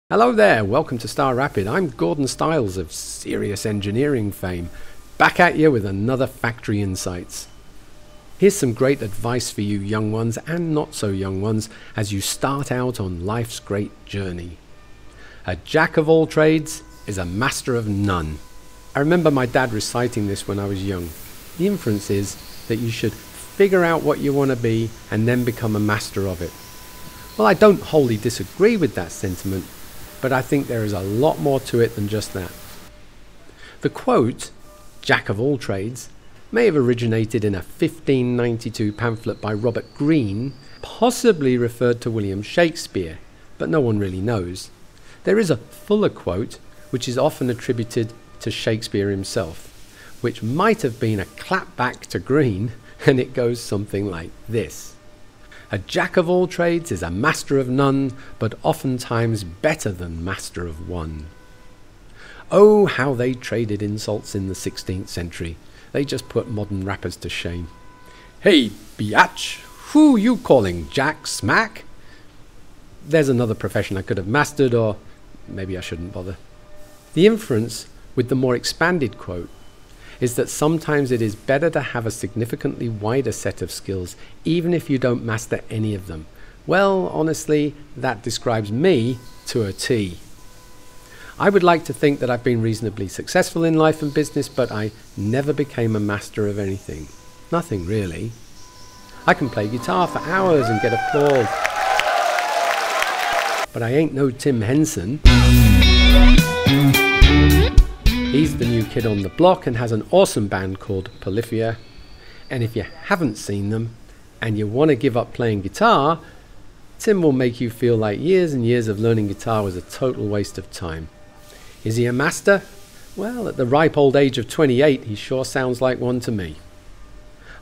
Hello there, welcome to Star Rapid. I'm Gordon Stiles of Serious Engineering fame, back at you with another Factory Insights. Here's some great advice for you young ones and not so young ones as you start out on life's great journey. A jack of all trades is a master of none. I remember my dad reciting this when I was young. The inference is that you should figure out what you want to be and then become a master of it. Well, I don't wholly disagree with that sentiment, but I think there is a lot more to it than just that. The quote, "Jack of all trades," may have originated in a 1592 pamphlet by Robert Greene, possibly referred to William Shakespeare, but no one really knows. There is a fuller quote, which is often attributed to Shakespeare himself, which might have been a clapback to Greene, and it goes something like this. A jack of all trades is a master of none, but oftentimes better than master of one. Oh, how they traded insults in the 16th century. They just put modern rappers to shame. Hey, biatch, who you calling Jack Smack? There's another profession I could have mastered, or maybe I shouldn't bother. The inference with the more expanded quote is that sometimes it is better to have a significantly wider set of skills, even if you don't master any of them. Well, honestly, that describes me to a T. I would like to think that I've been reasonably successful in life and business, but I never became a master of anything. Nothing really. I can play guitar for hours and get applause, but I ain't no Tim Henson. He's the new kid on the block and has an awesome band called Polyphia. And if you haven't seen them and you want to give up playing guitar, Tim will make you feel like years and years of learning guitar was a total waste of time. Is he a master? Well, at the ripe old age of 28, he sure sounds like one to me.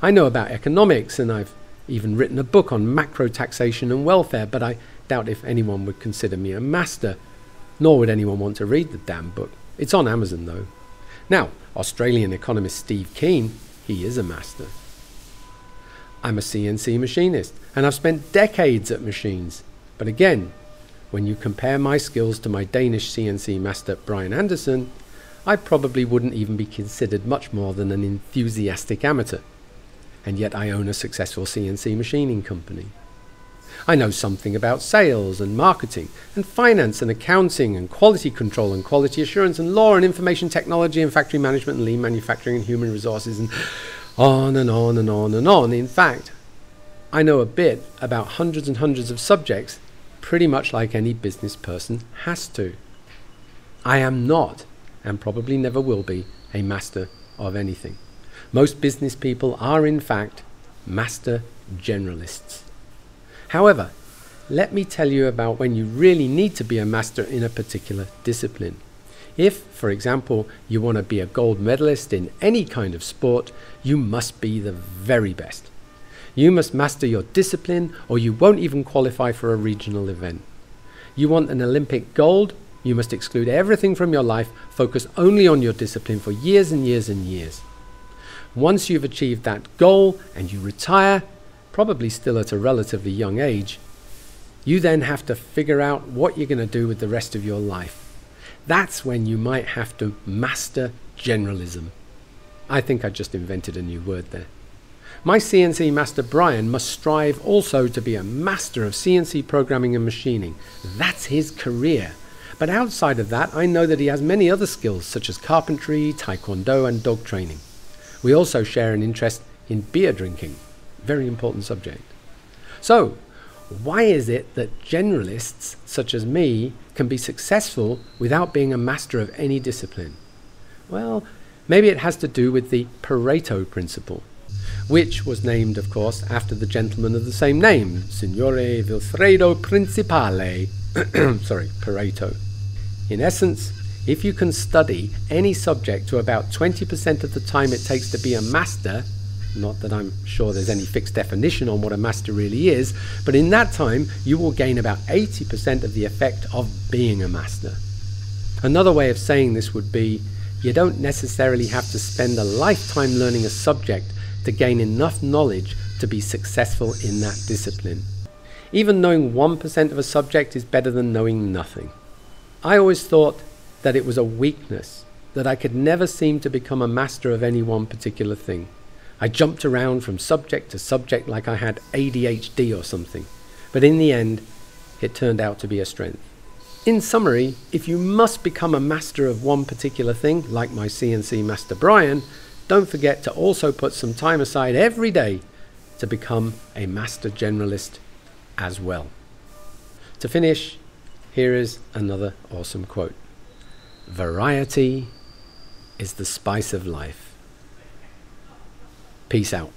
I know about economics, and I've even written a book on macro taxation and welfare, but I doubt if anyone would consider me a master, nor would anyone want to read the damn book. It's on Amazon though. Now, Australian economist Steve Keen, he is a master. I'm a CNC machinist, and I've spent decades at machines. But again, when you compare my skills to my Danish CNC master Brian Anderson, I probably wouldn't even be considered much more than an enthusiastic amateur. And yet I own a successful CNC machining company. I know something about sales and marketing and finance and accounting and quality control and quality assurance and law and information technology and factory management and lean manufacturing and human resources and on and on and on and on. In fact, I know a bit about hundreds and hundreds of subjects, pretty much like any business person has to. I am not, and probably never will be, a master of anything. Most business people are in fact master generalists. However, let me tell you about when you really need to be a master in a particular discipline. If, for example, you want to be a gold medalist in any kind of sport, you must be the very best. You must master your discipline or you won't even qualify for a regional event. You want an Olympic gold, you must exclude everything from your life, focus only on your discipline for years and years and years. Once you've achieved that goal and you retire, probably still at a relatively young age, you then have to figure out what you're going to do with the rest of your life. That's when you might have to master generalism. I think I just invented a new word there. My CNC master Brian must strive also to be a master of CNC programming and machining. That's his career. But outside of that, I know that he has many other skills such as carpentry, taekwondo and dog training. We also share an interest in beer drinking. Very important subject. So, why is it that generalists such as me can be successful without being a master of any discipline? Well, maybe it has to do with the Pareto Principle, which was named, of course, after the gentleman of the same name, Signore Vilfredo Principale, Pareto. In essence, if you can study any subject to about 20% of the time it takes to be a master, not that I'm sure there's any fixed definition on what a master really is, but in that time you will gain about 80% of the effect of being a master. Another way of saying this would be, you don't necessarily have to spend a lifetime learning a subject to gain enough knowledge to be successful in that discipline. Even knowing 1% of a subject is better than knowing nothing. I always thought that it was a weakness, that I could never seem to become a master of any one particular thing. I jumped around from subject to subject like I had ADHD or something. But in the end, it turned out to be a strength. In summary, if you must become a master of one particular thing, like my CNC master Brian, don't forget to also put some time aside every day to become a master generalist as well. To finish, here is another awesome quote. Variety is the spice of life. Peace out.